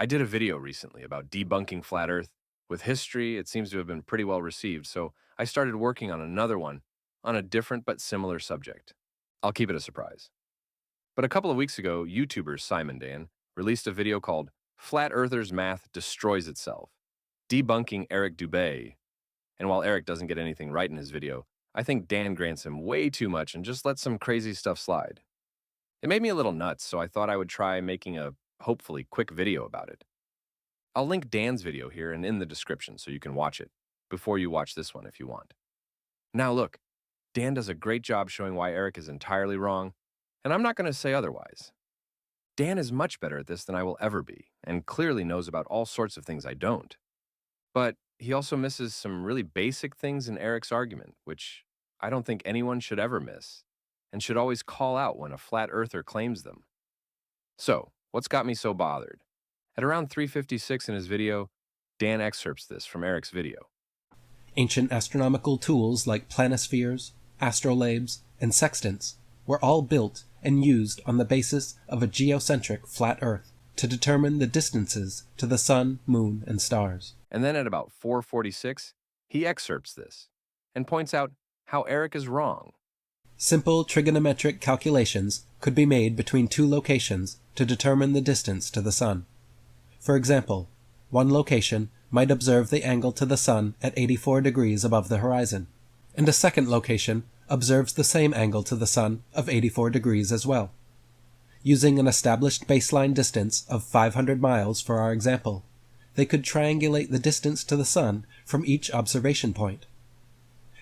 I did a video recently about debunking flat Earth. With history, it seems to have been pretty well received, so I started working on another one on a different but similar subject. I'll keep it a surprise. But a couple of weeks ago, YouTuber SciManDan released a video called Flat Earthers' Math Destroys Itself, debunking Eric Dubay. And while Eric doesn't get anything right in his video, I think Dan grants him way too much and just lets some crazy stuff slide. It made me a little nuts, so I thought I would try making a hopefully quick video about it. I'll link Dan's video here and in the description so you can watch it before you watch this one if you want. Now look, Dan does a great job showing why Eric is entirely wrong, and I'm not going to say otherwise. Dan is much better at this than I will ever be, and clearly knows about all sorts of things I don't. But he also misses some really basic things in Eric's argument, which I don't think anyone should ever miss, and should always call out when a flat earther claims them. So, what's got me so bothered? At around 3:56 in his video, Dan excerpts this from Eric's video. Ancient astronomical tools like planispheres, astrolabes, and sextants were all built and used on the basis of a geocentric flat Earth to determine the distances to the sun, moon, and stars. And then at about 4:46, he excerpts this and points out how Eric is wrong. Simple trigonometric calculations could be made between two locations to determine the distance to the sun. For example, one location might observe the angle to the sun at 84 degrees above the horizon, and a second location observes the same angle to the sun of 84 degrees as well. Using an established baseline distance of 500 miles for our example, they could triangulate the distance to the sun from each observation point.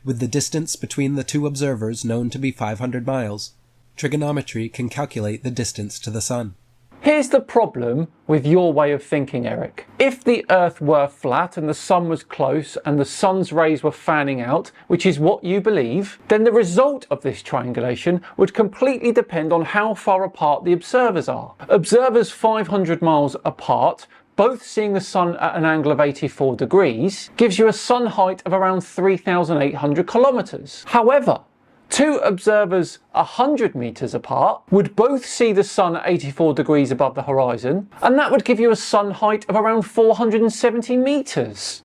With the distance between the two observers known to be 500 miles, trigonometry can calculate the distance to the sun. Here's the problem with your way of thinking, Eric. If the Earth were flat and the sun was close and the sun's rays were fanning out, which is what you believe, then the result of this triangulation would completely depend on how far apart the observers are. Observers 500 miles apart, both seeing the sun at an angle of 84 degrees, gives you a sun height of around 3,800 kilometers. However, two observers 100 meters apart would both see the sun at 84 degrees above the horizon, and that would give you a sun height of around 470 meters.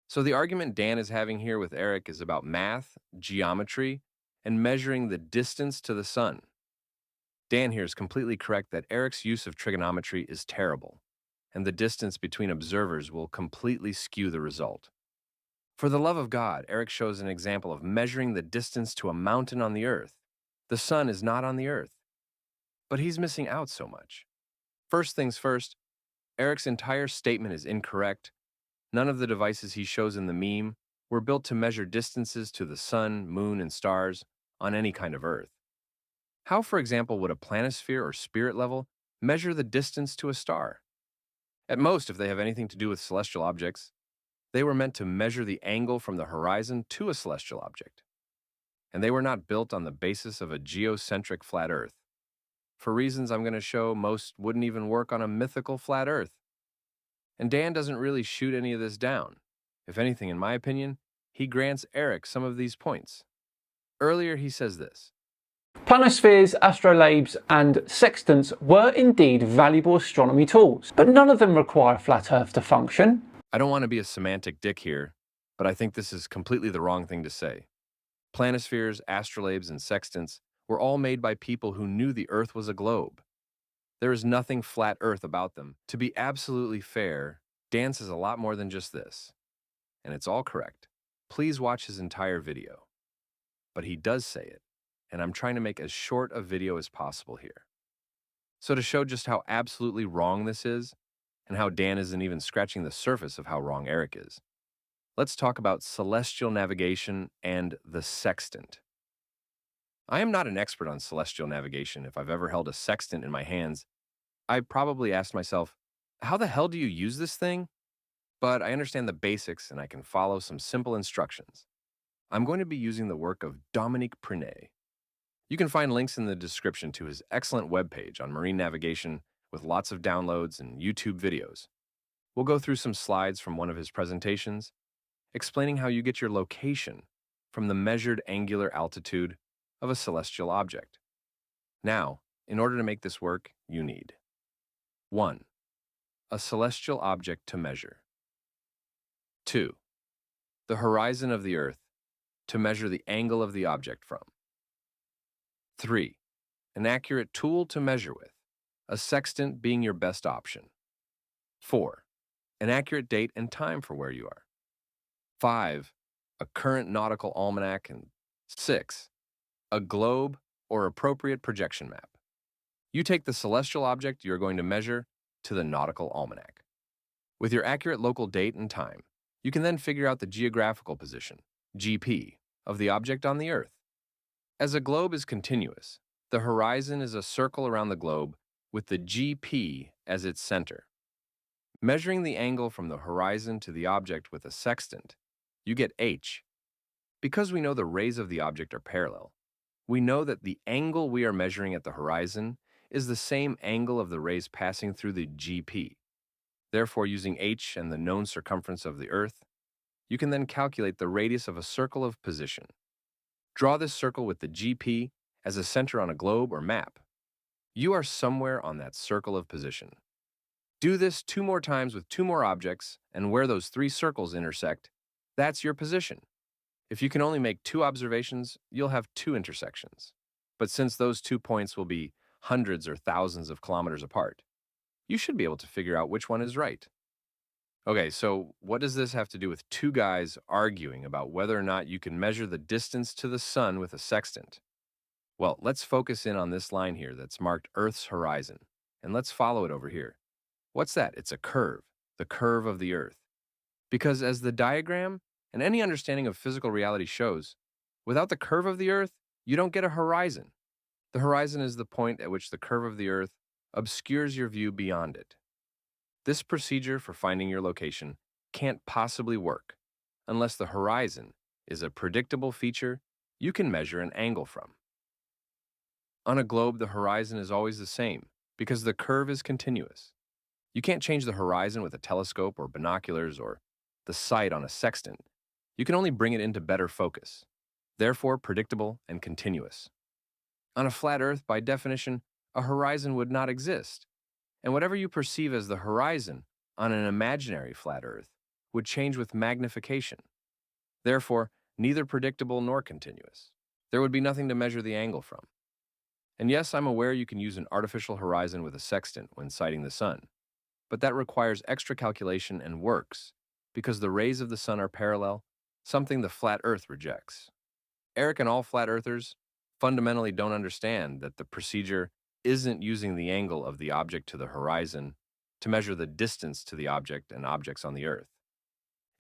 So the argument Dan is having here with Eric is about math, geometry, and measuring the distance to the sun. Dan here is completely correct that Eric's use of trigonometry is terrible, and the distance between observers will completely skew the result. For the love of God, Eric shows an example of measuring the distance to a mountain on the Earth. The sun is not on the Earth. But he's missing out so much. First things first, Eric's entire statement is incorrect. None of the devices he shows in the meme were built to measure distances to the sun, moon, and stars on any kind of Earth. How, for example, would a planisphere or spirit level measure the distance to a star? At most, if they have anything to do with celestial objects, they were meant to measure the angle from the horizon to a celestial object. And they were not built on the basis of a geocentric flat Earth. For reasons I'm going to show, most wouldn't even work on a mythical flat Earth. And Dan doesn't really shoot any of this down. If anything, in my opinion, he grants Eric some of these points. Earlier, he says this. Planispheres, astrolabes, and sextants were indeed valuable astronomy tools, but none of them require a flat Earth to function. I don't want to be a semantic dick here, but I think this is completely the wrong thing to say. Planispheres, astrolabes, and sextants were all made by people who knew the Earth was a globe. There is nothing flat Earth about them. To be absolutely fair, Dan says a lot more than just this. And it's all correct. Please watch his entire video. But he does say it, and I'm trying to make as short a video as possible here. So to show just how absolutely wrong this is, and how Dan isn't even scratching the surface of how wrong Eric is, let's talk about celestial navigation and the sextant. I am not an expert on celestial navigation. If I've ever held a sextant in my hands, I probably asked myself, how the hell do you use this thing? But I understand the basics and I can follow some simple instructions. I'm going to be using the work of Dominique Prenay. You can find links in the description to his excellent webpage on marine navigation with lots of downloads and YouTube videos. We'll go through some slides from one of his presentations, explaining how you get your location from the measured angular altitude of a celestial object. Now, in order to make this work, you need 1. A celestial object to measure. 2. The horizon of the Earth, to measure the angle of the object from. 3. An accurate tool to measure with, a sextant being your best option. 4. An accurate date and time for where you are. 5. A current nautical almanac. And 6. A globe or appropriate projection map. You take the celestial object you're going to measure to the nautical almanac. With your accurate local date and time, you can then figure out the geographical position, GP, of the object on the Earth. As a globe is continuous, the horizon is a circle around the globe with the GP as its center. Measuring the angle from the horizon to the object with a sextant, you get H. Because we know the rays of the object are parallel, we know that the angle we are measuring at the horizon is the same angle of the rays passing through the GP. Therefore, using H and the known circumference of the Earth, you can then calculate the radius of a circle of position. Draw this circle with the GP as a center on a globe or map. You are somewhere on that circle of position. Do this 2 more times with 2 more objects, and where those 3 circles intersect, that's your position. If you can only make 2 observations, you'll have 2 intersections. But since those 2 points will be hundreds or thousands of kilometers apart, you should be able to figure out which one is right. Okay, so what does this have to do with 2 guys arguing about whether or not you can measure the distance to the sun with a sextant? Well, let's focus in on this line here that's marked Earth's horizon, and let's follow it over here. What's that? It's a curve, the curve of the Earth. Because as the diagram and any understanding of physical reality shows, without the curve of the Earth, you don't get a horizon. The horizon is the point at which the curve of the Earth obscures your view beyond it. This procedure for finding your location can't possibly work unless the horizon is a predictable feature you can measure an angle from. On a globe, the horizon is always the same because the curve is continuous. You can't change the horizon with a telescope or binoculars or the sight on a sextant. You can only bring it into better focus, therefore predictable and continuous. On a flat Earth, by definition, a horizon would not exist, and whatever you perceive as the horizon on an imaginary flat Earth would change with magnification. Therefore, neither predictable nor continuous. There would be nothing to measure the angle from. And yes, I'm aware you can use an artificial horizon with a sextant when sighting the sun, but that requires extra calculation and works because the rays of the sun are parallel, something the flat Earth rejects. Eric and all flat earthers fundamentally don't understand that the procedure isn't using the angle of the object to the horizon to measure the distance to the object and objects on the Earth.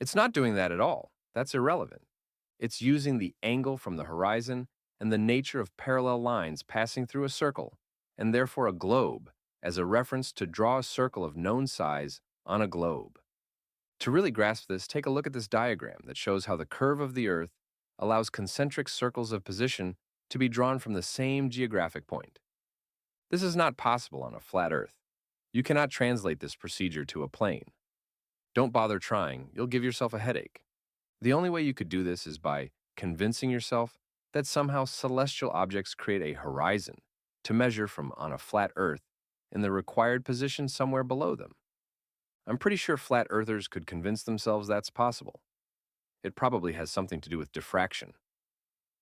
It's not doing that at all. That's irrelevant. It's using the angle from the horizon and the nature of parallel lines passing through a circle, and therefore a globe, as a reference to draw a circle of known size on a globe. To really grasp this, take a look at this diagram that shows how the curve of the Earth allows concentric circles of position to be drawn from the same geographic point. This is not possible on a flat Earth. You cannot translate this procedure to a plane. Don't bother trying, you'll give yourself a headache. The only way you could do this is by convincing yourself that somehow celestial objects create a horizon to measure from on a flat Earth in the required position somewhere below them. I'm pretty sure flat earthers could convince themselves that's possible. It probably has something to do with diffraction.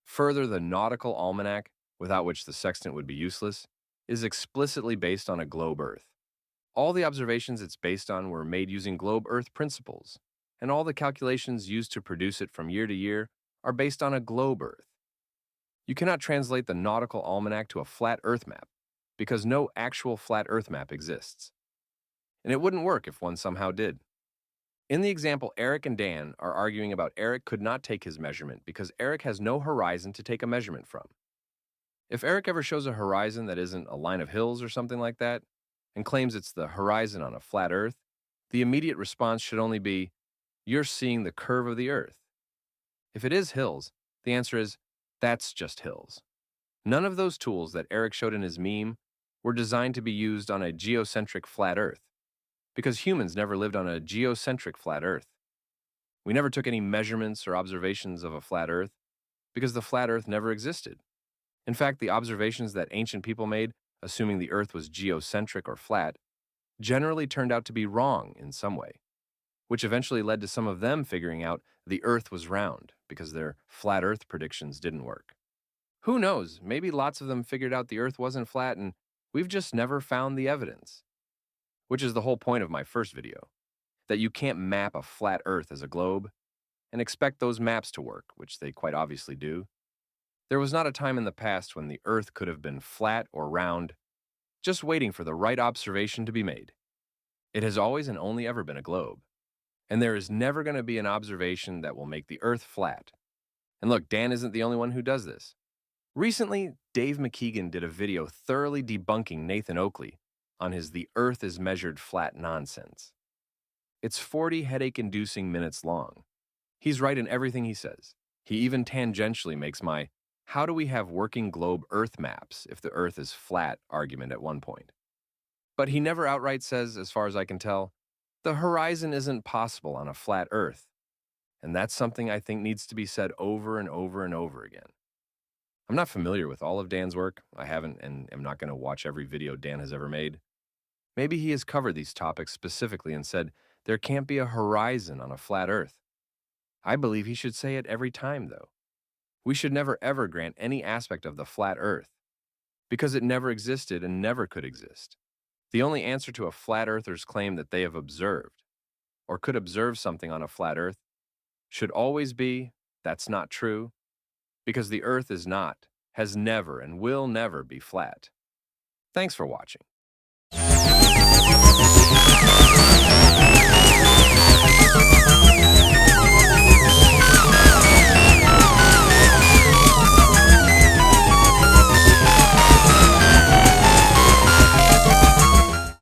Further, the nautical almanac, without which the sextant would be useless, is explicitly based on a globe Earth. All the observations it's based on were made using globe Earth principles, and all the calculations used to produce it from year to year are based on a globe Earth. You cannot translate the nautical almanac to a flat Earth map, because no actual flat Earth map exists. And it wouldn't work if one somehow did. In the example, Eric and Dan are arguing about Eric could not take his measurement because Eric has no horizon to take a measurement from. If Eric ever shows a horizon that isn't a line of hills or something like that, and claims it's the horizon on a flat Earth, the immediate response should only be, "You're seeing the curve of the Earth." If it is hills, the answer is, "That's just hills." None of those tools that Eric showed in his meme were designed to be used on a geocentric flat Earth, because humans never lived on a geocentric flat Earth. We never took any measurements or observations of a flat Earth, because the flat Earth never existed. In fact, the observations that ancient people made, assuming the Earth was geocentric or flat, generally turned out to be wrong in some way, which eventually led to some of them figuring out the Earth was round because their flat Earth predictions didn't work. Who knows, maybe lots of them figured out the Earth wasn't flat and we've just never found the evidence. Which is the whole point of my first video, that you can't map a flat Earth as a globe and expect those maps to work, which they quite obviously do. There was not a time in the past when the Earth could have been flat or round, just waiting for the right observation to be made. It has always and only ever been a globe, and there is never going to be an observation that will make the Earth flat. And look, Dan isn't the only one who does this. Recently, Dave McKeegan did a video thoroughly debunking Nathan Oakley on his "The Earth is Measured Flat" nonsense. It's 40 headache-inducing minutes long. He's right in everything he says. He even tangentially makes my "how do we have working globe Earth maps if the Earth is flat" argument at one point. But he never outright says, as far as I can tell, the horizon isn't possible on a flat Earth. And that's something I think needs to be said over and over and over again. I'm not familiar with all of Dan's work. I haven't and am not going to watch every video Dan has ever made. Maybe he has covered these topics specifically and said there can't be a horizon on a flat Earth. I believe he should say it every time, though. We should never ever grant any aspect of the flat Earth, because it never existed and never could exist. The only answer to a flat earther's claim that they have observed, or could observe something on a flat Earth, should always be, that's not true, because the Earth is not, has never, and will never be flat. Thanks for watching.